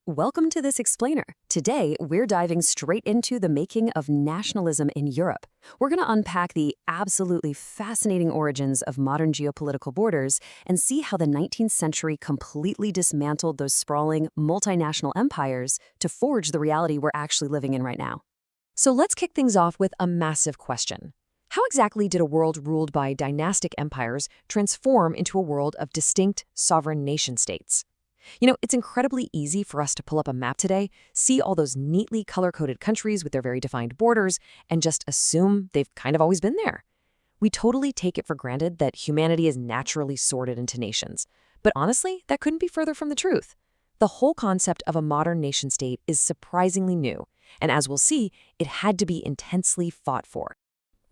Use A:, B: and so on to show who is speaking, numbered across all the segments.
A: Welcome to this explainer. Today, we're diving straight into the making of nationalism in Europe. We're going to unpack the absolutely fascinating origins of modern geopolitical borders and see how the 19th century completely dismantled those sprawling, multinational empires to forge the reality we're actually living in right now. So let's kick things off with a massive question. How exactly did a world ruled by dynastic empires transform into a world of distinct, sovereign nation-states? It's incredibly easy for us to pull up a map today, see all those neatly color-coded countries with their very defined borders, and just assume they've kind of always been there. We totally take it for granted that humanity is naturally sorted into nations. But honestly, that couldn't be further from the truth. The whole concept of a modern nation-state is surprisingly new, and as we'll see, it had to be intensely fought for.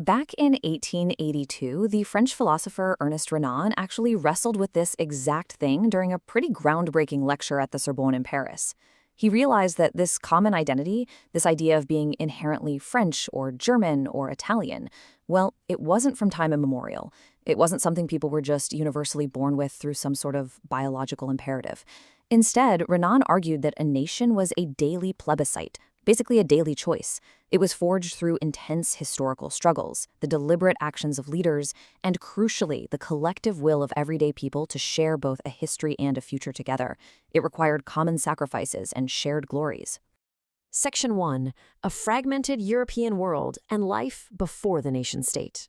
A: Back in 1882, the French philosopher Ernest Renan actually wrestled with this exact thing during a pretty groundbreaking lecture at the Sorbonne in Paris. He realized that this common identity, this idea of being inherently French or German or Italian, well, it wasn't from time immemorial. It wasn't something people were just universally born with through some sort of biological imperative. Instead, Renan argued that a nation was a daily plebiscite, basically a daily choice. It was forged through intense historical struggles, the deliberate actions of leaders, and crucially, the collective will of everyday people to share both a history and a future together. It required common sacrifices and shared glories. Section 1. A fragmented European world and life before the nation-state.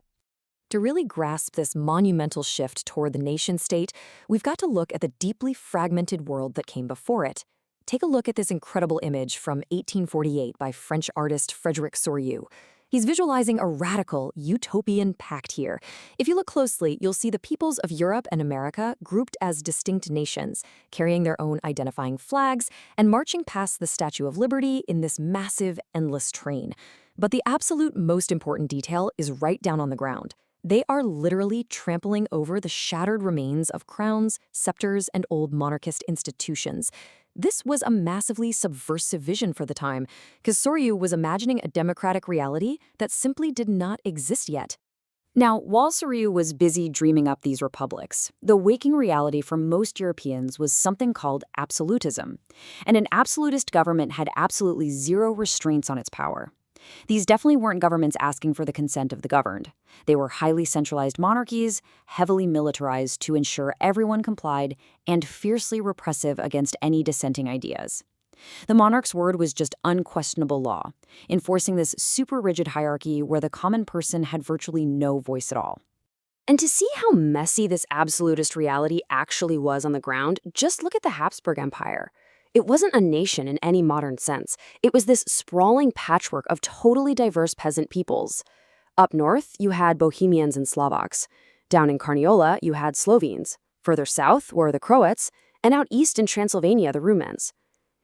A: To really grasp this monumental shift toward the nation-state, we've got to look at the deeply fragmented world that came before it. Take a look at this incredible image from 1848 by French artist Frédéric Soriot. He's visualizing a radical, utopian pact here. If you look closely, you'll see the peoples of Europe and America grouped as distinct nations, carrying their own identifying flags and marching past the Statue of Liberty in this massive, endless train. But the absolute most important detail is right down on the ground. They are literally trampling over the shattered remains of crowns, scepters, and old monarchist institutions. This was a massively subversive vision for the time, because Soriot was imagining a democratic reality that simply did not exist yet. Now, while Soriot was busy dreaming up these republics, the waking reality for most Europeans was something called absolutism. And an absolutist government had absolutely zero restraints on its power. These definitely weren't governments asking for the consent of the governed. They were highly centralized monarchies, heavily militarized to ensure everyone complied, and fiercely repressive against any dissenting ideas. The monarch's word was just unquestionable law, enforcing this super rigid hierarchy where the common person had virtually no voice at all. And to see how messy this absolutist reality actually was on the ground, just look at the Habsburg Empire. It wasn't a nation in any modern sense. It was this sprawling patchwork of totally diverse peasant peoples. Up north, you had Bohemians and Slovaks. Down in Carniola, you had Slovenes. Further south were the Croats, and out east in Transylvania, the Rumens.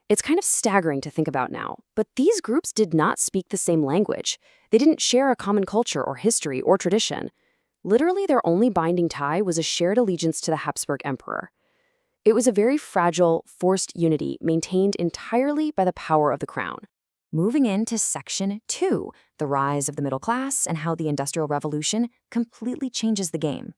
A: It's kind of staggering to think about now, but these groups did not speak the same language. They didn't share a common culture or history or tradition. Literally, their only binding tie was a shared allegiance to the Habsburg Emperor. It was a very fragile, forced unity maintained entirely by the power of the crown. Moving into Section 2, the rise of the middle class and how the Industrial Revolution completely changes the game.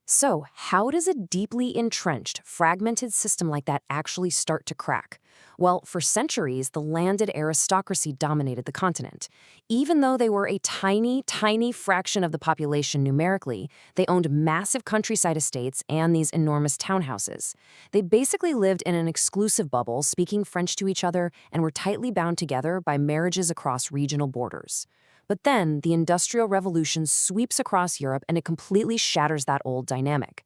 A: So, how does a deeply entrenched, fragmented system like that actually start to crack? Well, for centuries, the landed aristocracy dominated the continent. Even though they were a tiny, tiny fraction of the population numerically, they owned massive countryside estates and these enormous townhouses. They basically lived in an exclusive bubble, speaking French to each other, and were tightly bound together by marriages across regional borders. But then, the Industrial Revolution sweeps across Europe and it completely shatters that old dynamic.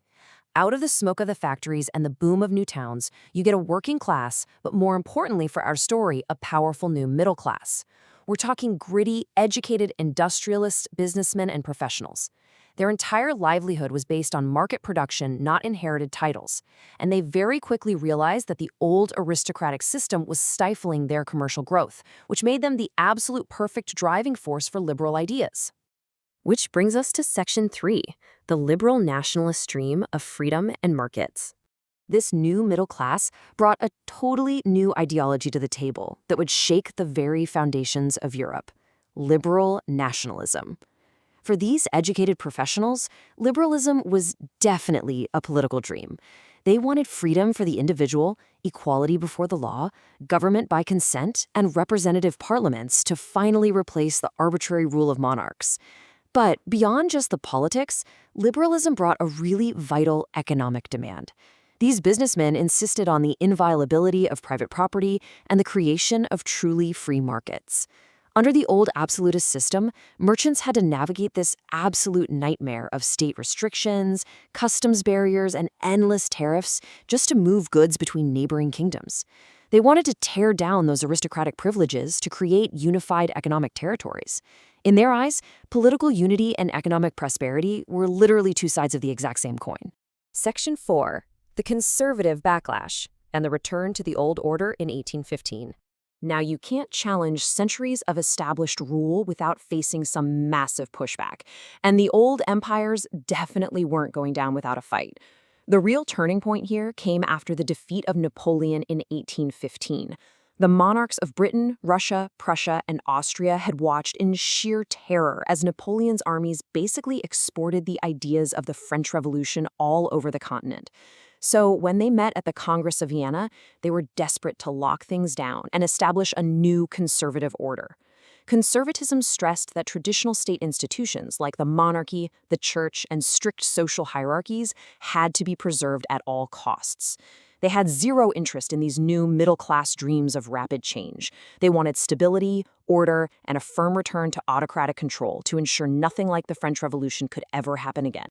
A: Out of the smoke of the factories and the boom of new towns, you get a working class, but more importantly for our story, a powerful new middle class. We're talking gritty, educated industrialists, businessmen, and professionals. Their entire livelihood was based on market production, not inherited titles. And they very quickly realized that the old aristocratic system was stifling their commercial growth, which made them the absolute perfect driving force for liberal ideas. Which brings us to Section 3, the liberal nationalist stream of freedom and markets. This new middle class brought a totally new ideology to the table that would shake the very foundations of Europe: liberal nationalism. For these educated professionals, liberalism was definitely a political dream. They wanted freedom for the individual, equality before the law, government by consent, and representative parliaments to finally replace the arbitrary rule of monarchs. But beyond just the politics, liberalism brought a really vital economic demand. These businessmen insisted on the inviolability of private property and the creation of truly free markets. Under the old absolutist system, merchants had to navigate this absolute nightmare of state restrictions, customs barriers, and endless tariffs just to move goods between neighboring kingdoms. They wanted to tear down those aristocratic privileges to create unified economic territories. In their eyes, political unity and economic prosperity were literally two sides of the exact same coin. Section 4. The Conservative Backlash and the Return to the Old Order in 1815. Now, you can't challenge centuries of established rule without facing some massive pushback, and the old empires definitely weren't going down without a fight. The real turning point here came after the defeat of Napoleon in 1815. The monarchs of Britain, Russia, Prussia, and Austria had watched in sheer terror as Napoleon's armies basically exported the ideas of the French Revolution all over the continent. So when they met at the Congress of Vienna, they were desperate to lock things down and establish a new conservative order. Conservatism stressed that traditional state institutions like the monarchy, the church, and strict social hierarchies had to be preserved at all costs. They had zero interest in these new middle-class dreams of rapid change. They wanted stability, order, and a firm return to autocratic control to ensure nothing like the French Revolution could ever happen again.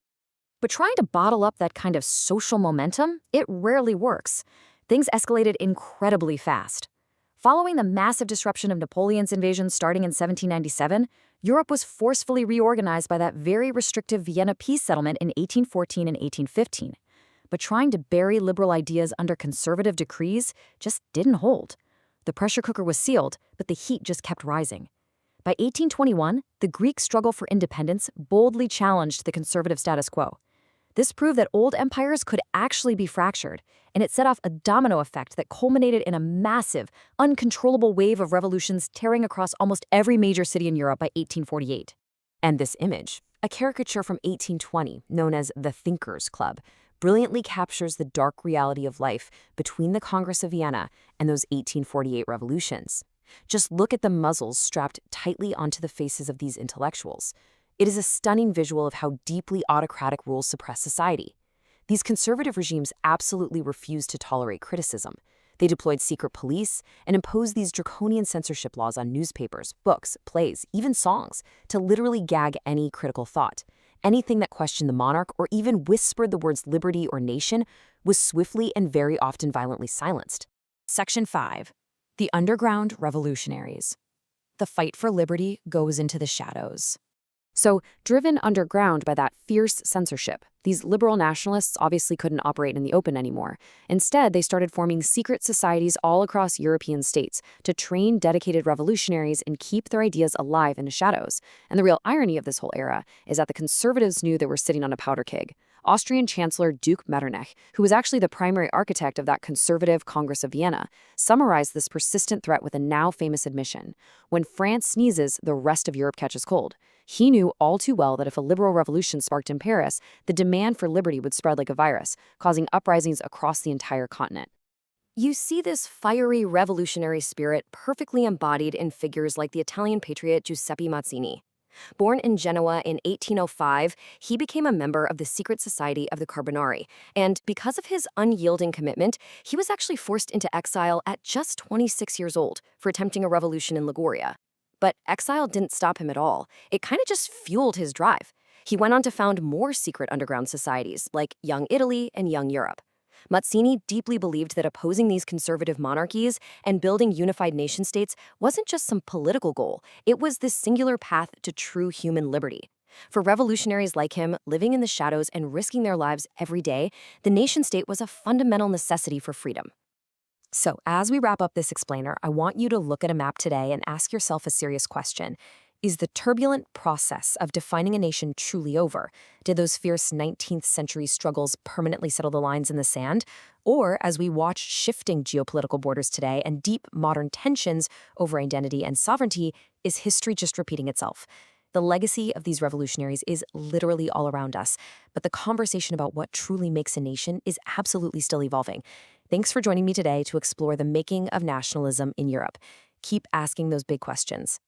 A: But trying to bottle up that kind of social momentum, it rarely works. Things escalated incredibly fast. Following the massive disruption of Napoleon's invasion starting in 1797, Europe was forcefully reorganized by that very restrictive Vienna peace settlement in 1814 and 1815. But trying to bury liberal ideas under conservative decrees just didn't hold. The pressure cooker was sealed, but the heat just kept rising. By 1821, the Greek struggle for independence boldly challenged the conservative status quo. This proved that old empires could actually be fractured, and it set off a domino effect that culminated in a massive, uncontrollable wave of revolutions tearing across almost every major city in Europe by 1848. And this image, a caricature from 1820 known as the Thinkers' Club, brilliantly captures the dark reality of life between the Congress of Vienna and those 1848 revolutions. Just look at the muzzles strapped tightly onto the faces of these intellectuals. It is a stunning visual of how deeply autocratic rules suppress society. These conservative regimes absolutely refused to tolerate criticism. They deployed secret police and imposed these draconian censorship laws on newspapers, books, plays, even songs, to literally gag any critical thought. Anything that questioned the monarch or even whispered the words liberty or nation was swiftly and very often violently silenced. Section 5. The Underground Revolutionaries. The fight for liberty goes into the shadows. So, driven underground by that fierce censorship, these liberal nationalists obviously couldn't operate in the open anymore. Instead, they started forming secret societies all across European states to train dedicated revolutionaries and keep their ideas alive in the shadows. And the real irony of this whole era is that the conservatives knew they were sitting on a powder keg. Austrian Chancellor Duke Metternich, who was actually the primary architect of that conservative Congress of Vienna, summarized this persistent threat with a now famous admission: when France sneezes, the rest of Europe catches cold. He knew all too well that if a liberal revolution sparked in Paris, the demand for liberty would spread like a virus, causing uprisings across the entire continent. You see this fiery revolutionary spirit perfectly embodied in figures like the Italian patriot Giuseppe Mazzini. Born in Genoa in 1805, he became a member of the secret society of the Carbonari, and because of his unyielding commitment, he was actually forced into exile at just 26 years old for attempting a revolution in Liguria. But exile didn't stop him at all. It kind of just fueled his drive. He went on to found more secret underground societies, like Young Italy and Young Europe. Mazzini deeply believed that opposing these conservative monarchies and building unified nation-states wasn't just some political goal, it was the singular path to true human liberty. For revolutionaries like him, living in the shadows and risking their lives every day, the nation-state was a fundamental necessity for freedom. So, as we wrap up this explainer, I want you to look at a map today and ask yourself a serious question. Is the turbulent process of defining a nation truly over? Did those fierce 19th century struggles permanently settle the lines in the sand? Or, as we watch shifting geopolitical borders today and deep modern tensions over identity and sovereignty, is history just repeating itself? The legacy of these revolutionaries is literally all around us, but the conversation about what truly makes a nation is absolutely still evolving. Thanks for joining me today to explore the making of nationalism in Europe. Keep asking those big questions.